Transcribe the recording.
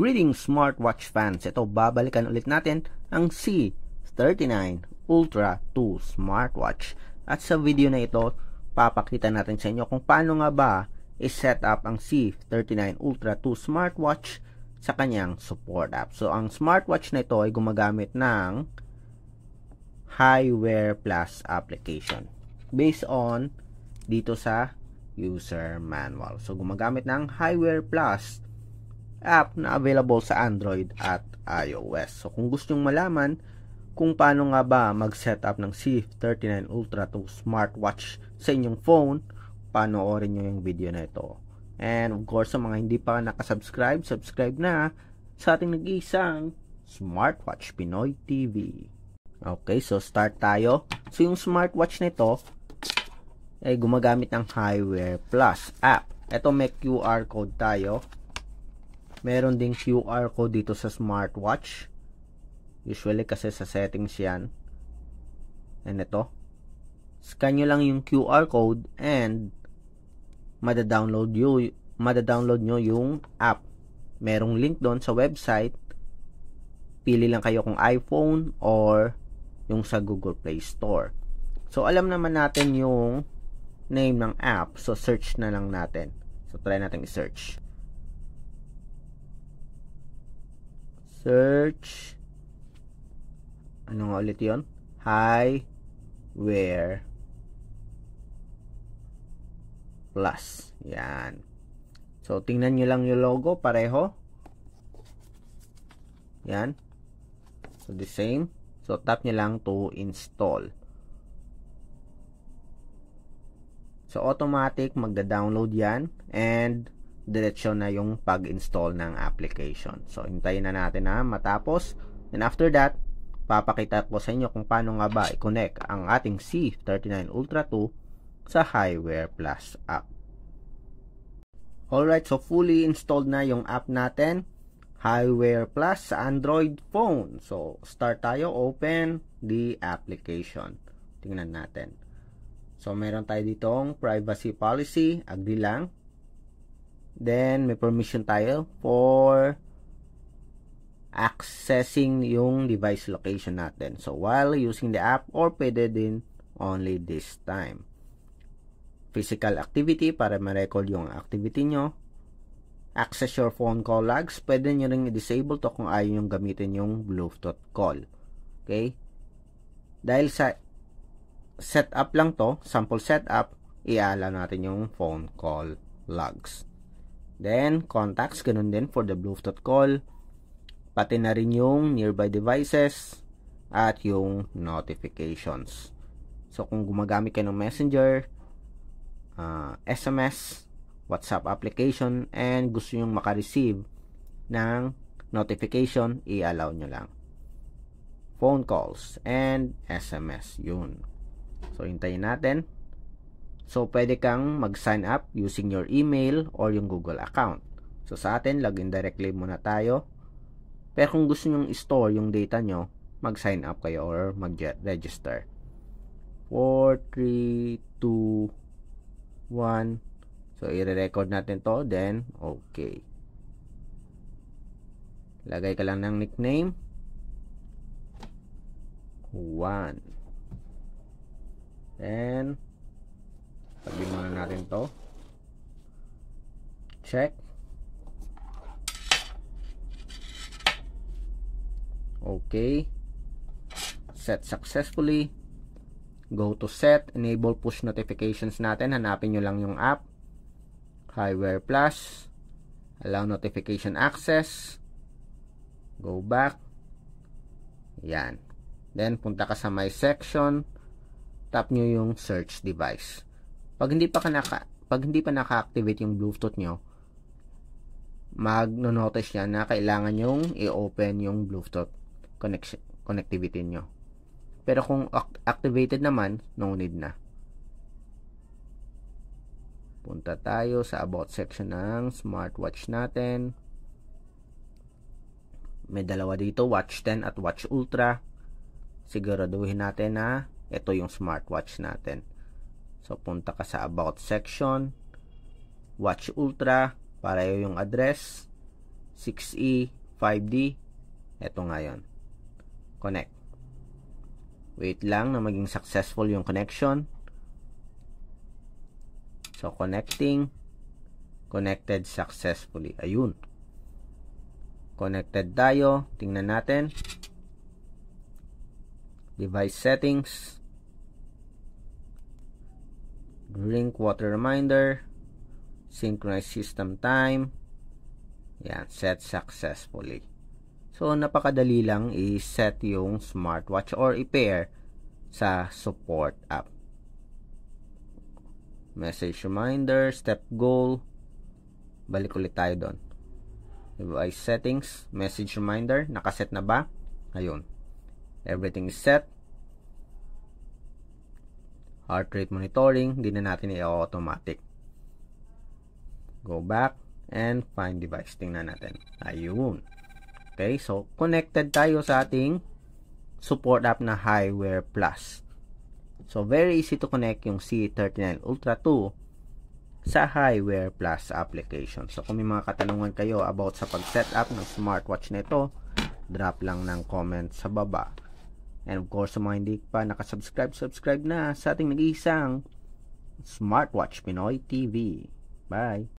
Greetings smartwatch fans! Ito, babalikan ulit natin ang C39 Ultra 2 smartwatch. At sa video na ito, papakita natin sa inyo kung paano nga ba i-set up ang C39 Ultra 2 smartwatch sa kanyang support app. So, ang smartwatch na ito ay gumagamit ng Hiwear Plus application based on dito sa user manual. So, gumagamit ng Hiwear Plus app na available sa Android at iOS. So, kung gusto nyong malaman kung paano nga ba mag-setup ng C39 Ultra 2 smartwatch sa inyong phone, panoorin nyo yung video na ito. And of course, sa mga hindi pa nakasubscribe, subscribe na sa ating nag-iisang Smartwatch Pinoy TV. Okay, so start tayo. So, yung smartwatch na ito ay gumagamit ng Hiwear Plus app. Ito, may QR code tayo. Meron ding QR code dito sa smartwatch. Usually kasi sa settings yan. And ito. Scan nyo lang yung QR code and madadownload nyo yung app. Merong link doon sa website. Pili lang kayo kung iPhone or yung sa Google Play Store. So, alam naman natin yung name ng app. So, search na lang natin. So, try natin i-search. Search. Ano nga ulit yun? Hiwear Plus. Yan. So, tingnan nyo lang yung logo. Pareho. Yan. So, the same. So, tap nyo lang to install. So, automatic magda-download yan. And diretsyo na yung pag-install ng application. So, hintayin na natin na matapos. And after that, papakita ko sa inyo kung paano nga ba i-connect ang ating C39 Ultra 2 sa Hiwear Plus app. Alright, so fully installed na yung app natin, Hiwear Plus sa Android phone. So, start tayo, open the application. Tingnan natin. So, meron tayo ditong privacy policy, agree lang. Then, may permission tayo for accessing yung device location natin. So, while using the app or pwede din only this time. Physical activity para ma-record yung activity nyo. Access your phone call logs. Pwede nyo rin i-disable to kung ayaw yung gamitin yung Bluetooth call. Okay? Dahil sa setup lang to, sample setup, i-allow natin yung phone call logs. Then, contacts, ganun din for the Bluetooth call. Pati na rin yung nearby devices at yung notifications. So, kung gumagamit kayo ng Messenger, SMS, WhatsApp application, and gusto nyo makareceive ng notification, i-allow nyo lang. Phone calls and SMS, yun. So, hintayin natin. So, pwede kang mag-sign up using your email or yung Google account. So, sa atin, login directly muna tayo. Pero kung gusto nyong i-store yung data nyo, mag-sign up kayo or mag-register. 4, 3, 2, 1. So, i-record natin to. Then, okay. Lagay ka lang ng nickname. 1. Then, sabi muna natin to. Check. Okay. Set successfully. Go to set. Enable push notifications natin. Hanapin nyo lang yung app. Hiwear Plus. Allow notification access. Go back. Yan. Then, punta ka sa my section. Tap nyo yung search device. Pag hindi pa naka-activate yung Bluetooth nyo, mag-notice yan na kailangan yung i-open yung Bluetooth connectivity nyo. Pero kung activated naman, no need na. Punta tayo sa about section ng smartwatch natin. May dalawa dito, Watch 10 at Watch Ultra. Siguraduhin natin na ito yung smartwatch natin. So, punta ka sa about section. Watch Ultra, pareho yung address. 6E, 5D. Ito ngayon. Connect. Wait lang na maging successful yung connection. So, connecting. Connected successfully. Ayun. Connected tayo. Tingnan natin. Device settings. Drink water reminder. Synchronize system time. Yan. Set successfully. So, napakadali lang i-set yung smartwatch or i-pair sa support app. Message reminder, step goal. Balik ulit tayo doon. Device settings, message reminder, nakaset na ba? Ayun. Everything is set. Heart rate monitoring, hindi na natin i-automatic. Go back and find device. Tingnan natin. Ayun. Okay, so connected tayo sa ating support app na Hiwear Plus. So, very easy to connect yung C39 Ultra 2 sa Hiwear Plus application. So, kung may mga katanungan kayo about sa pag-set up ng smartwatch nito, drop lang ng comment sa baba. And of course, sa mga hindi pa nakasubscribe, subscribe na sa ating nag-iisang Smartwatch Pinoy TV. Bye!